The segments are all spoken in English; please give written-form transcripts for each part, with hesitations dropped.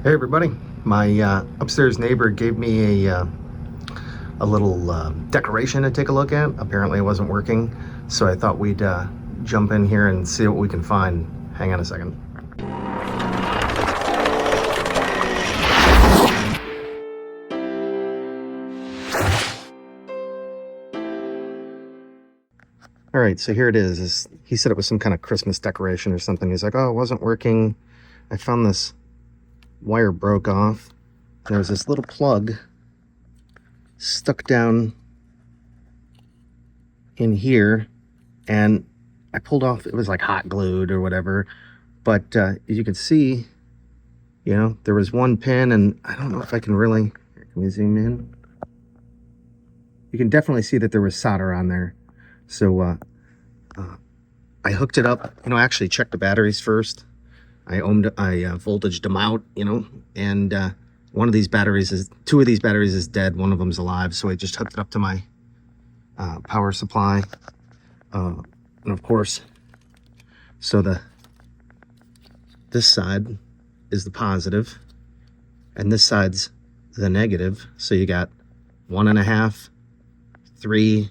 Hey everybody, my upstairs neighbor gave me a little decoration to take a look at. Apparently it wasn't working, so I thought we'd jump in here and see what we can find. Hang on a second. All right, so here it is. He said it was some kind of Christmas decoration or something. He's like, oh, it wasn't working. I found this wire broke off. There was this little plug stuck down in here, and I pulled off, it was like hot glued or whatever, but as you can see, you know, there was one pin, and I don't know if I can really, can we zoom in? You can definitely see that there was solder on there. So I hooked it up, you know, I actually checked the batteries first. I voltaged them out, you know, and two of these batteries is dead, one of them's alive, so I just hooked it up to my power supply. And of course, so this side is the positive, and this side's the negative. So you got 1.5, 3,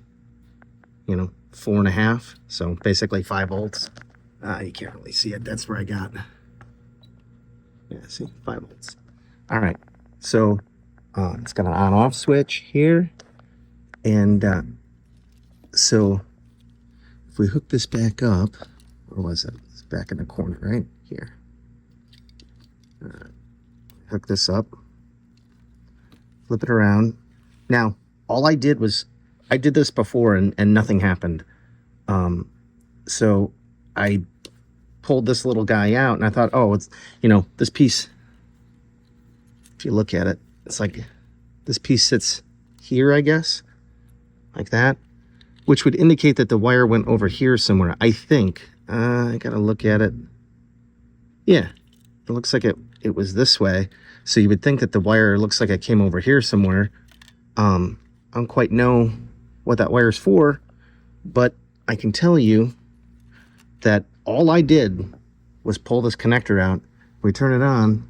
you know, 4.5. So basically 5 volts. You can't really see it. That's where I got. Yeah, see, 5 volts. All right. So it's got an on-off switch here, and so if we hook this back up, where was it? It's back in the corner right here. Hook this up, flip it around. Now, all I did was, I did this before and nothing happened. So I pulled this little guy out and I thought, oh, it's, you know, this piece, if you look at it, it's like this piece sits here, I guess, like that, which would indicate that the wire went over here somewhere, I think. I gotta look at it. Yeah, it looks like it was this way. So you would think that the wire looks like it came over here somewhere. I don't quite know what that wire's for, but I can tell you that all I did was pull this connector out. We turn it on,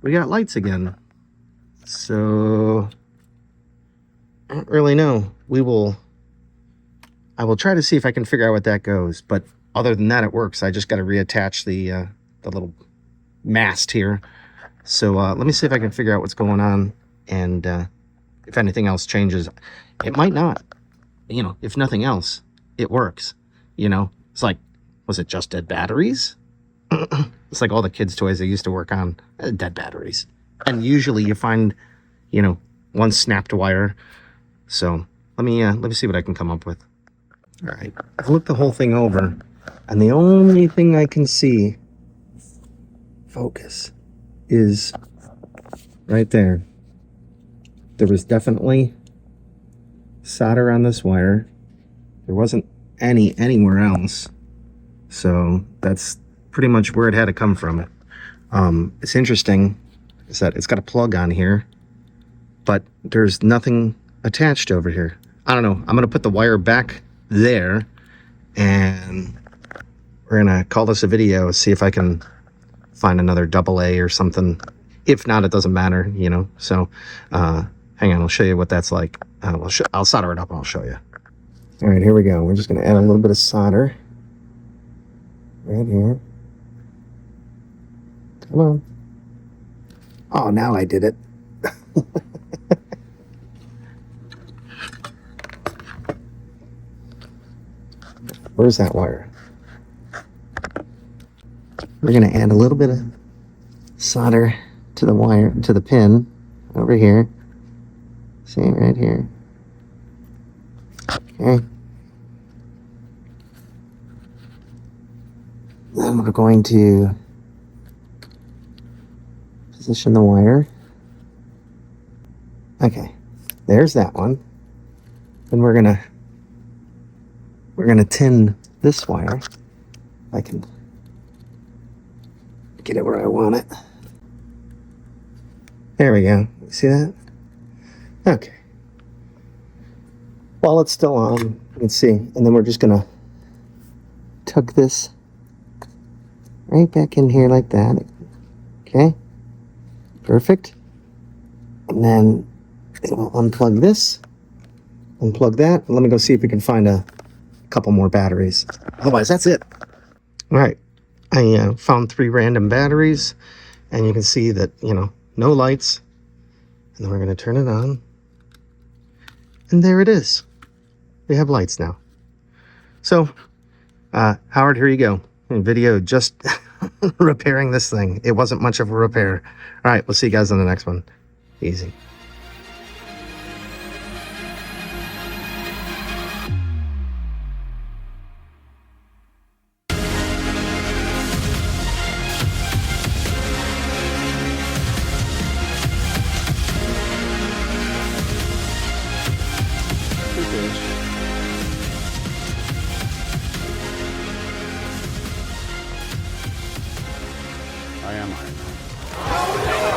we got lights again. So I don't really know. I will try to see if I can figure out what that goes, but other than that, it works. I just got to reattach the little mast here. So let me see if I can figure out what's going on, and if anything else changes. It might not, you know, if nothing else, it works. You know, it's like, was it just dead batteries? It's like all the kids' toys they used to work on, dead batteries. And usually you find, you know, one snapped wire. So let me see what I can come up with. All right, I've looked the whole thing over, and the only thing I can see, focus, is right there. There was definitely solder on this wire. There wasn't anywhere else. So that's pretty much where it had to come from. It's interesting is that it's got a plug on here, but there's nothing attached over here. I don't know. I'm gonna put the wire back there, and we're gonna call this a video, see if I can find another AA or something. If not, it doesn't matter, you know. So hang on, I'll show you what that's like. I'll solder it up and I'll show you. All right, here we go. We're just gonna add a little bit of solder right here. Come on. Oh, now I did it. Where's that wire? We're gonna add a little bit of solder to the wire, to the pin over here. See, right here. Okay. Then we're going to position the wire. Okay, there's that one. Then we're gonna tin this wire. If I can get it where I want it. There we go. You see that? Okay. While it's still on, you can see, and then we're just gonna tuck this right back in here like that. Okay, perfect. And then we'll unplug this, unplug that. Let me go see if we can find a couple more batteries. Otherwise, that's it. All right, I found 3 random batteries, and you can see that, no lights. And then we're going to turn it on. And there it is. We have lights now. So, Howard, here you go. A video just repairing this thing. It wasn't much of a repair. All right, we'll see you guys on the next one. Easy. I am Iron Man.